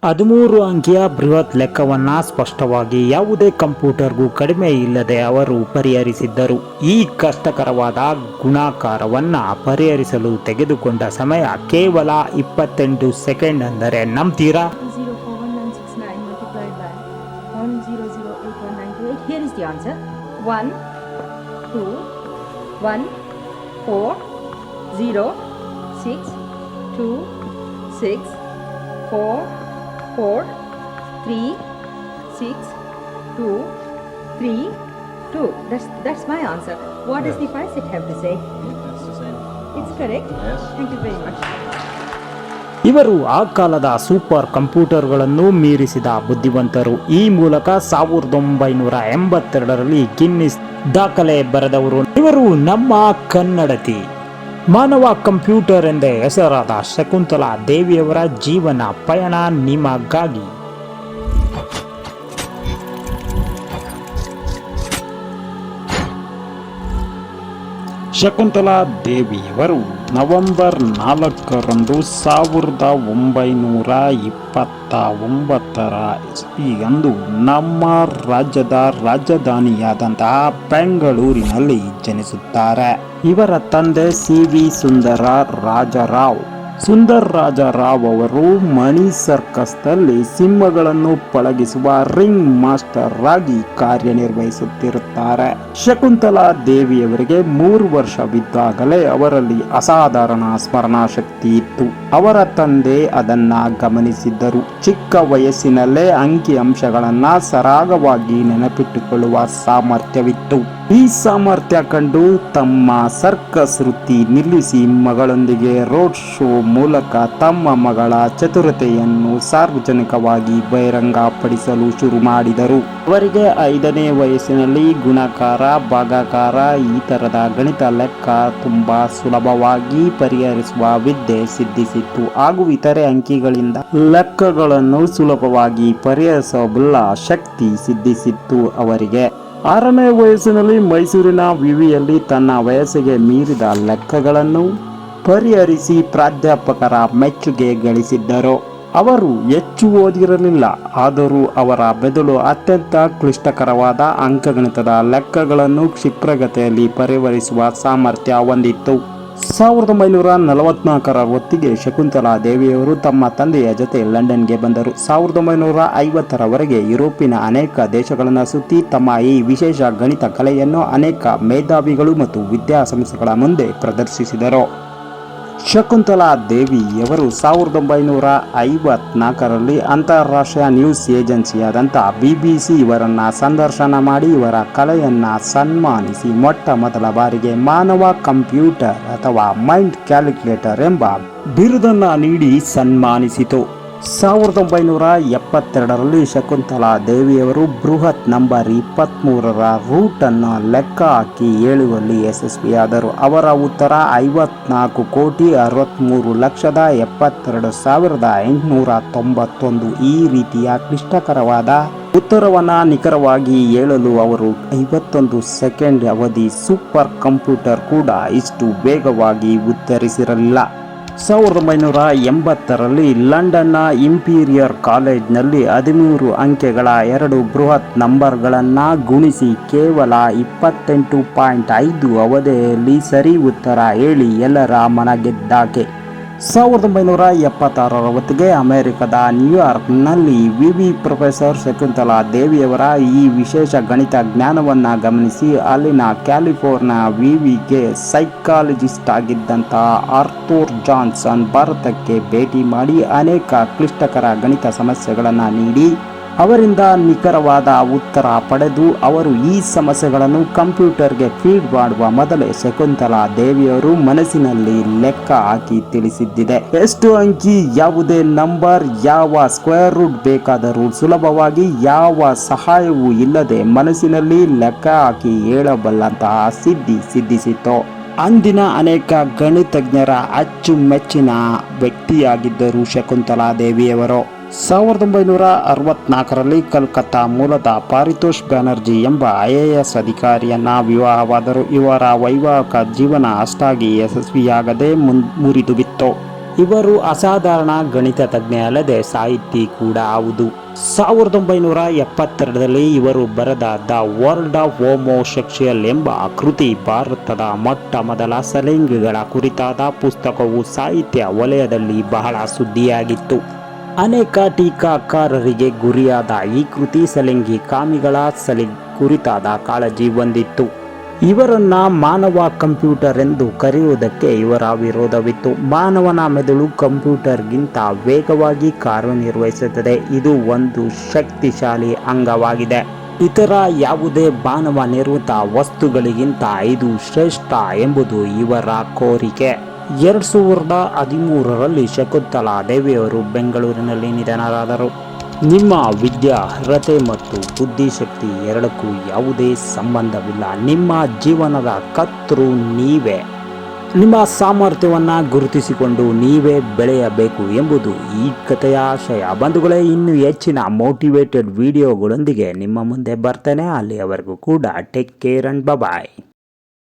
13 ಅಂಕಿಯ ಬೃಹತ್ ಲೆಕ್ಕವನ್ನ ಸ್ಪಷ್ಟವಾಗಿ ಯಾವುದೇ ಕಂಪ್ಯೂಟರ್ಗೂ ಕಡಿಮೆ ಇಲ್ಲದೆ ಅವರು ಪರಿಹರಿಸಿದ್ದರು. ಈ ಕಷ್ಟಕರವಾದ ಗುಣಾಕಾರವನ್ನ ಪರಿಹರಿಸಲು ತೆಗೆದುಕೊಂಡ ಸಮಯ ಕೇವಲ 28 ಸೆಕೆಂಡ್. ಅಂದರೆ ನಂಬ್ತೀರಾ? 1004169 Here is the answer. 1 2 1 4 0 6 2 6 4 4 3 6 2 3 2. That's my answer. What does the five set have to say? That's the same. It's correct. Yes. Thank you very much. ಇವರು ಆ ಕಾಲದ ಸೂಪರ್ ಕಂಪ್ಯೂಟರ್ಗಳನ್ನು ಮೀರಿಸಿದ ಬುದ್ಧಿವಂತರು. ಈ ಮೂಲಕ 1982ರಲ್ಲಿ ಗಿನ್ನಿಸ್ ದಾಖಲೆ ಬರೆದವರು. ಇವರು ನಮ್ಮ ಕನ್ನಡತಿ. ಮಾನವ ಕಂಪ್ಯೂಟರ್ ಎಂದೇ ಹೆಸರಾದ ಶಕುಂತಲಾ ದೇವಿಯವರ ಜೀವನ ಪಯಣ ನಿಮಗಾಗಿ. ಶಕುಂತಲಾ ದೇವಿಯವರು ನವೆಂಬರ್ 4ರಂದು 1929 ಇಸ್ವಿಯಂದು ನಮ್ಮ ರಾಜ್ಯದ ರಾಜಧಾನಿಯಾದಂತಹ ಬೆಂಗಳೂರಿನಲ್ಲಿ ಜನಿಸುತ್ತಾರೆ. ಇವರ ತಂದೆ CV ಸುಂದರ ರಾಜರಾವ್. ಸುಂದರ್ ರಾಜರಾವ್ ಅವರು ಮಣಿ ಸರ್ಕಸ್ನಲ್ಲಿ ಸಿಂಹಗಳನ್ನು ಪಳಗಿಸುವ ರಿಂಗ್ ಮಾಸ್ಟರ್ ಆಗಿ ಕಾರ್ಯನಿರ್ವಹಿಸುತ್ತಿರುತ್ತಾರೆ. ಶಕುಂತಲಾ ದೇವಿಯವರಿಗೆ 3 ವರ್ಷವಿದ್ದಾಗಲೇ ಅವರಲ್ಲಿ ಅಸಾಧಾರಣ ಸ್ಮರಣಾ ಶಕ್ತಿ ಇತ್ತು. ಅವರ ತಂದೆ ಅದನ್ನ ಗಮನಿಸಿದ್ದರು. ಚಿಕ್ಕ ವಯಸ್ಸಿನಲ್ಲೇ ಅಂಕಿ ಅಂಶಗಳನ್ನ ಸರಾಗವಾಗಿ ನೆನಪಿಟ್ಟುಕೊಳ್ಳುವ ಸಾಮರ್ಥ್ಯವಿತ್ತು. ಈ ಸಾಮರ್ಥ್ಯ ಕಂಡು ತಮ್ಮ ಸರ್ಕಸ್ ವೃತ್ತಿ ನಿಲ್ಲಿಸಿ ಮಗಳೊಂದಿಗೆ ರೋಡ್ ಶೋ ಮೂಲಕ ತಮ್ಮ ಮಗಳ ಚತುರತೆಯನ್ನು ಸಾರ್ವಜನಿಕವಾಗಿ ಬಹಿರಂಗಪಡಿಸಲು ಶುರು ಮಾಡಿದರು. ಅವರಿಗೆ 5ನೇ ವಯಸ್ಸಿನಲ್ಲಿ ಗುಣಾಕಾರ, ಭಾಗಾಕಾರ ಈ ತರದ ಗಣಿತ ಲೆಕ್ಕ ತುಂಬಾ ಸುಲಭವಾಗಿ ಪರಿಹರಿಸುವ ವಿದ್ಯೆ ಸಿದ್ಧಿಸಿತ್ತು. ಹಾಗೂ ಇತರೆ ಅಂಕಿಗಳಿಂದ ಲೆಕ್ಕಗಳನ್ನು ಸುಲಭವಾಗಿ ಪರಿಹರಿಸಬಲ್ಲ ಶಕ್ತಿ ಸಿದ್ಧಿಸಿತ್ತು ಅವರಿಗೆ. 6ನೇ ವಯಸ್ಸಿನಲ್ಲಿ ಮೈಸೂರಿನ ವಿವಿಯಲ್ಲಿ ತನ್ನ ವಯಸ್ಸಿಗೆ ಮೀರಿದ ಲೆಕ್ಕಗಳನ್ನು ಪರಿಹರಿಸಿ ಪ್ರಾಧ್ಯಾಪಕರ ಮೆಚ್ಚುಗೆ ಗಳಿಸಿದ್ದರು. ಅವರು ಹೆಚ್ಚು ಓದಿರಲಿಲ್ಲ, ಆದರೂ ಅವರ ಮೆದುಳು ಅತ್ಯಂತ ಕ್ಲಿಷ್ಟಕರವಾದ ಅಂಕಗಣಿತದ ಲೆಕ್ಕಗಳನ್ನು ಕ್ಷಿಪ್ರಗತಿಯಲ್ಲಿ ಪರಿಹರಿಸುವ ಸಾಮರ್ಥ್ಯ ಹೊಂದಿತ್ತು. 1944ರ ಹೊತ್ತಿಗೆ ಶಕುಂತಲಾ ದೇವಿಯವರು ತಮ್ಮ ತಂದೆಯ ಜೊತೆ ಲಂಡನ್ಗೆ ಬಂದರು. 1950ರವರೆಗೆ ಯುರೋಪಿನ ಅನೇಕ ದೇಶಗಳನ್ನು ಸುತ್ತಿ ತಮ್ಮ ಈ ವಿಶೇಷ ಗಣಿತ ಕಲೆಯನ್ನು ಅನೇಕ ಮೇಧಾವಿಗಳು ಮತ್ತು ವಿದ್ಯಾಸಂಸ್ಥೆಗಳ ಮುಂದೆ ಪ್ರದರ್ಶಿಸಿದರು. ಶಕುಂತಲಾ ದೇವಿಯವರು 1954ರಲ್ಲಿ ಅಂತಾರಾಷ್ಟ್ರೀಯ ನ್ಯೂಸ್ ಏಜೆನ್ಸಿಯಾದಂಥ BBC ಇವರನ್ನ ಸಂದರ್ಶನ ಮಾಡಿ ಇವರ ಕಲೆಯನ್ನ ಸನ್ಮಾನಿಸಿ ಮೊಟ್ಟ ಮೊದಲ ಬಾರಿಗೆ ಮಾನವ ಕಂಪ್ಯೂಟರ್ ಅಥವಾ ಮೈಂಡ್ ಕ್ಯಾಲ್ಕುಲೇಟರ್ ಎಂಬ ಬಿರುದನ್ನ ನೀಡಿ ಸನ್ಮಾನಿಸಿತು. 1972ರಲ್ಲಿ ಶಕುಂತಲಾ ದೇವಿಯವರು ಬೃಹತ್ ನಂಬರ್ 23ರ ರೂಟ್ ಅನ್ನು ಲೆಕ್ಕ ಹಾಕಿ ಹೇಳುವಲ್ಲಿ ಯಶಸ್ವಿಯಾದರು. ಅವರ ಉತ್ತರ 54,63,72,891. ಈ ರೀತಿಯ ಕ್ಲಿಷ್ಟಕರವಾದ ಉತ್ತರವನ್ನು ನಿಖರವಾಗಿ ಹೇಳಲು ಅವರು 51 ಸೆಕೆಂಡ್ ಅವಧಿ. ಸೂಪರ್ ಕಂಪ್ಯೂಟರ್ ಕೂಡ ಇಷ್ಟು ವೇಗವಾಗಿ ಉತ್ತರಿಸಿರಲಿಲ್ಲ. 1980ರಲ್ಲಿ ಲಂಡನ್ನ ಇಂಪೀರಿಯರ್ ಕಾಲೇಜ್ನಲ್ಲಿ 13 ಅಂಕೆಗಳ 2 ಬೃಹತ್ ನಂಬರ್ಗಳನ್ನು ಗುಣಿಸಿ ಕೇವಲ 28.5 ಅವಧಿಯಲ್ಲಿ ಸರಿ ಉತ್ತರ ಹೇಳಿ ಎಲ್ಲರ ಮನಗೆದ್ದಾಕೆ. 1976ರ ಹೊತ್ತಿಗೆ ಅಮೆರಿಕದ ನ್ಯೂಯಾರ್ಕ್ನಲ್ಲಿ ವಿವಿ ಪ್ರೊಫೆಸರ್ ಶಕುಂತಲಾ ದೇವಿಯವರ ಈ ವಿಶೇಷ ಗಣಿತ ಜ್ಞಾನವನ್ನು ಗಮನಿಸಿ ಅಲ್ಲಿನ ಕ್ಯಾಲಿಫೋರ್ನಿಯಾ ವಿವಿಗೆ ಸೈಕಾಲಜಿಸ್ಟ್ ಆಗಿದ್ದಂತಹ ಆರ್ಥರ್ ಜಾನ್ಸನ್ ಭಾರತಕ್ಕೆ ಭೇಟಿ ಮಾಡಿ ಅನೇಕ ಕ್ಲಿಷ್ಟಕರ ಗಣಿತ ಸಮಸ್ಯೆಗಳನ್ನು ನೀಡಿ ಅವರಿಂದ ನಿಖರವಾದ ಉತ್ತರ ಪಡೆದು ಅವರು ಈ ಸಮಸ್ಯೆಗಳನ್ನು ಕಂಪ್ಯೂಟರ್ಗೆ ಫೀಡ್ ಮಾಡುವ ಮೊದಲೇ ಶಕುಂತಲಾ ದೇವಿಯವರು ಮನಸ್ಸಿನಲ್ಲಿ ಲೆಕ್ಕ ಹಾಕಿ ತಿಳಿಸಿದ್ದಿದೆ. ಎಷ್ಟು ಅಂಕಿ, ಯಾವುದೇ ನಂಬರ್, ಯಾವ ಸ್ಕ್ವೇರ್ ರೂಟ್ ಬೇಕಾದರೂ ಸುಲಭವಾಗಿ ಯಾವ ಸಹಾಯವೂ ಇಲ್ಲದೆ ಮನಸ್ಸಿನಲ್ಲಿ ಲೆಕ್ಕ ಹಾಕಿ ಹೇಳಬಲ್ಲಂತಹ ಸಿದ್ಧಿಸಿತು. ಅಂದಿನ ಅನೇಕ ಗಣಿತಜ್ಞರ ಅಚ್ಚುಮೆಚ್ಚಿನ ವ್ಯಕ್ತಿಯಾಗಿದ್ದರು ಶಕುಂತಲಾ ದೇವಿಯವರು. 1964ರಲ್ಲಿ ಕಲ್ಕತ್ತಾ ಮೂಲದ ಪಾರಿತೋಷ್ ಬ್ಯಾನರ್ಜಿ ಎಂಬ IAS ಅಧಿಕಾರಿಯನ್ನ ವಿವಾಹವಾದರು. ಇವರ ವೈವಾಹಿಕ ಜೀವನ ಅಷ್ಟಾಗಿ ಯಶಸ್ವಿಯಾಗದೆ ಮುರಿದು ಬಿತ್ತು. ಇವರು ಅಸಾಧಾರಣ ಗಣಿತ ತಜ್ಞೆ ಅಲ್ಲದೆ ಸಾಹಿತಿ ಕೂಡ ಹೌದು. 1972ರಲ್ಲಿ ಇವರು ಬರೆದ ದ ವರ್ಲ್ಡ್ ಆಫ್ ಹೋಮೋಸೆಕ್ಷುಯಲ್ ಎಂಬ ಕೃತಿ ಭಾರತದ ಮೊಟ್ಟ ಮೊದಲ ಸಲಿಂಗಿಗಳ ಕುರಿತಾದ ಪುಸ್ತಕವು ಸಾಹಿತ್ಯ ವಲಯದಲ್ಲಿ ಬಹಳ ಸುದ್ದಿಯಾಗಿತ್ತು. ಅನೇಕ ಟೀಕಾಕಾರರಿಗೆ ಗುರಿಯಾದ ಈ ಕೃತಿ ಸಲಿಂಗಿ ಕಾಮಿಗಳ ಕುರಿತಾದ ಕಾಳಜಿ ಹೊಂದಿತ್ತು. ಇವರನ್ನ ಮಾನವ ಕಂಪ್ಯೂಟರ್ ಎಂದು ಕರೆಯುವುದಕ್ಕೆ ಇವರ ವಿರೋಧವಿತ್ತು. ಮಾನವನ ಮೆದುಳು ಕಂಪ್ಯೂಟರ್ಗಿಂತ ವೇಗವಾಗಿ ಕಾರ್ಯನಿರ್ವಹಿಸುತ್ತದೆ. ಇದು ಒಂದು ಶಕ್ತಿಶಾಲಿ ಅಂಗವಾಗಿದೆ. ಇತರ ಯಾವುದೇ ಮಾನವ ನಿರ್ಮಿತ ವಸ್ತುಗಳಿಗಿಂತ ಇದು ಶ್ರೇಷ್ಠ ಎಂಬುದು ಇವರ ಕೋರಿಕೆ. 2013ರಲ್ಲಿ ಶಕುಂತಲಾ ದೇವಿಯವರು ಬೆಂಗಳೂರಿನಲ್ಲಿ ನಿಧನರಾದರು. ನಿಮ್ಮ ವಿದ್ಯಾರ್ಹತೆ ಮತ್ತು ಬುದ್ಧಿಶಕ್ತಿ ಎರಡಕ್ಕೂ ಯಾವುದೇ ಸಂಬಂಧವಿಲ್ಲ. ನಿಮ್ಮ ಜೀವನದ ಕರ್ತೃ ನೀವೇ. ನಿಮ್ಮ ಸಾಮರ್ಥ್ಯವನ್ನು ಗುರುತಿಸಿಕೊಂಡು ನೀವೇ ಬೆಳೆಯಬೇಕು ಎಂಬುದು ಈ ಕಥೆಯ ಆಶಯ. ಬಂಧುಗಳೇ, ಇನ್ನೂ ಹೆಚ್ಚಿನ ಮೋಟಿವೇಟೆಡ್ ವಿಡಿಯೋಗಳೊಂದಿಗೆ ನಿಮ್ಮ ಮುಂದೆ ಬರ್ತೇನೆ. ಅಲ್ಲಿಯವರೆಗೂ ಕೂಡ ಟೇಕ್ ಕೇರ್ ಅಂಡ್ ಬಾಯ್.